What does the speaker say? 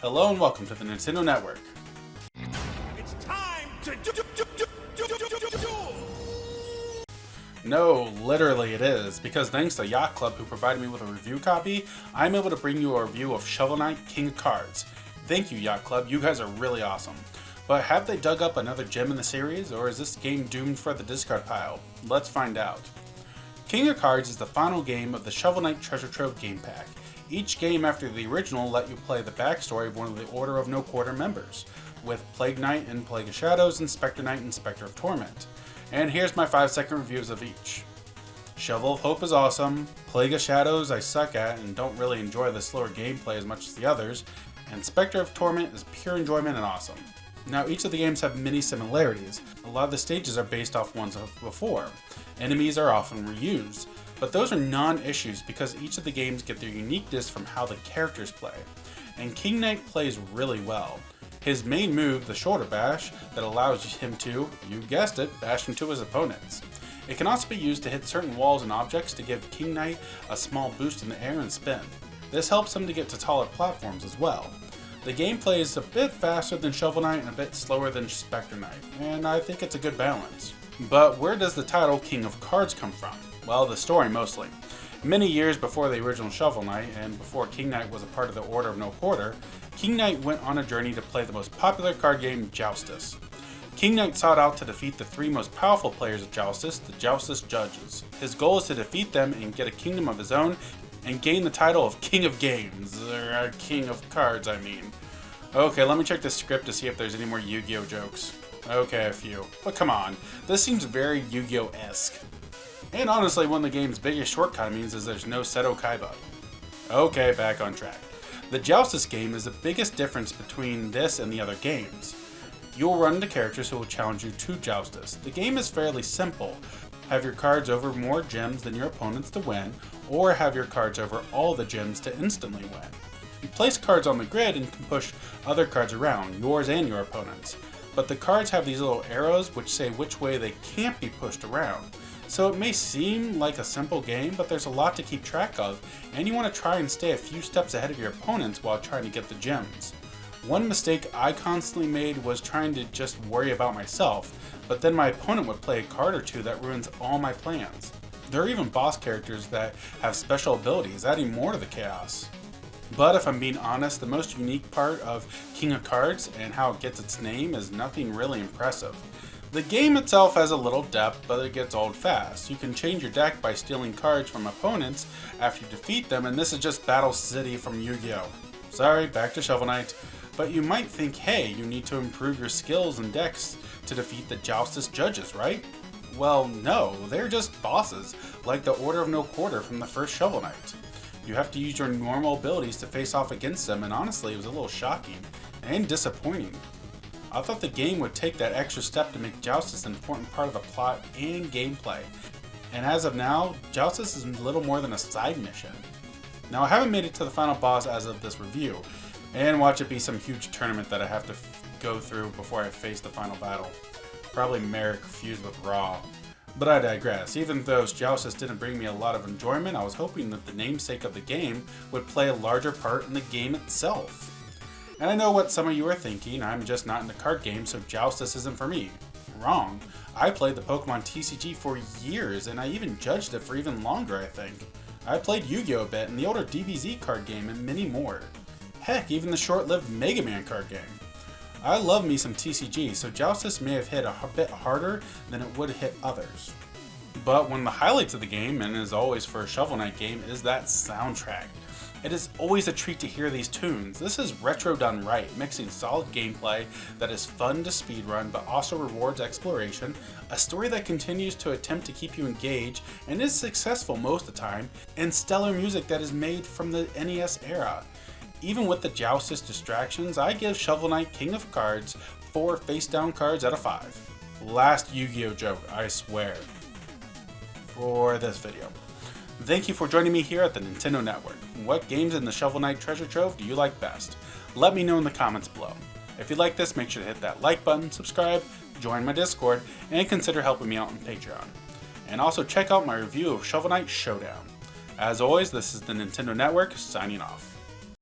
Hello and welcome to the Nintendo Network. It's time to do. No, literally it is, because thanks to Yacht Club who provided me with a review copy, I'm able to bring you a review of Shovel Knight King of Cards. Thank you, Yacht Club, you guys are really awesome. But have they dug up another gem in the series, or is this game doomed for the discard pile? Let's find out. King of Cards is the final game of the Shovel Knight Treasure Trove game pack. Each game after the original let you play the backstory of one of the Order of No Quarter members, with Plague Knight and Plague of Shadows and Spectre Knight and Spectre of Torment. And here's my 5-second reviews of each. Shovel of Hope is awesome, Plague of Shadows I suck at and don't really enjoy the slower gameplay as much as the others, and Spectre of Torment is pure enjoyment and awesome. Now each of the games have many similarities. A lot of the stages are based off ones of before. Enemies are often reused, but those are non-issues because each of the games get their uniqueness from how the characters play. And King Knight plays really well. His main move, the shoulder bash, that allows him to, you guessed it, bash into his opponents. It can also be used to hit certain walls and objects to give King Knight a small boost in the air and spin. This helps him to get to taller platforms as well. The gameplay is a bit faster than Shovel Knight and a bit slower than Spectre Knight, and I think it's a good balance. But where does the title King of Cards come from? Well, the story mostly. Many years before the original Shovel Knight, and before King Knight was a part of the Order of No Quarter, King Knight went on a journey to play the most popular card game, Joustus. King Knight sought out to defeat the three most powerful players of Joustus, the Joustus Judges. His goal is to defeat them and get a kingdom of his own, and gain the title of King of Games, or King of Cards, I mean. Okay, let me check the script to see if there's any more Yu-Gi-Oh jokes. Okay, a few. But come on, this seems very Yu-Gi-Oh-esque. And honestly, one of the game's biggest shortcomings is there's no Seto Kaiba. Okay, back on track. The Joustus game is the biggest difference between this and the other games. You'll run into characters who will challenge you to Joustus. The game is fairly simple. Have your cards over more gems than your opponents to win, or have your cards over all the gems to instantly win. You place cards on the grid and can push other cards around, yours and your opponent's. But the cards have these little arrows which say which way they can't be pushed around. So it may seem like a simple game, but there's a lot to keep track of, and you want to try and stay a few steps ahead of your opponents while trying to get the gems. One mistake I constantly made was trying to just worry about myself, but then my opponent would play a card or two that ruins all my plans. There are even boss characters that have special abilities, adding more to the chaos. But if I'm being honest, the most unique part of King of Cards and how it gets its name is nothing really impressive. The game itself has a little depth, but it gets old fast. You can change your deck by stealing cards from opponents after you defeat them, and this is just Battle City from Yu-Gi-Oh! Sorry, back to Shovel Knight. But you might think, hey, you need to improve your skills and decks to defeat the Joustus Judges, right? Well, no, they're just bosses, like the Order of No Quarter from the first Shovel Knight. You have to use your normal abilities to face off against them, and honestly it was a little shocking and disappointing. I thought the game would take that extra step to make Joustus an important part of the plot and gameplay, and as of now, Joustus is little more than a side mission. Now I haven't made it to the final boss as of this review, and watch it be some huge tournament that I have to go through before I face the final battle. Probably Merrick fused with Raw. But I digress. Even though Joustus didn't bring me a lot of enjoyment, I was hoping that the namesake of the game would play a larger part in the game itself. And I know what some of you are thinking, I'm just not in the card game, so Joustus isn't for me. Wrong. I played the Pokemon TCG for years, and I even judged it for even longer, I think. I played Yu-Gi-Oh! A bit, and the older DBZ card game, and many more. Heck, even the short-lived Mega Man card game. I love me some TCG, so Joustus may have hit a bit harder than it would hit others. But one of the highlights of the game, and as always for a Shovel Knight game, is that soundtrack. It is always a treat to hear these tunes. This is retro done right, mixing solid gameplay that is fun to speedrun but also rewards exploration, a story that continues to attempt to keep you engaged and is successful most of the time, and stellar music that is made from the NES era. Even with the Joustus distractions, I give Shovel Knight King of Cards 4 face-down cards out of 5. Last Yu-Gi-Oh! Joke, I swear. For this video. Thank you for joining me here at the Nintendo Network. What games in the Shovel Knight Treasure Trove do you like best? Let me know in the comments below. If you like this, make sure to hit that like button, subscribe, join my Discord, and consider helping me out on Patreon. And also check out my review of Shovel Knight Showdown. As always, this is the Nintendo Network, signing off.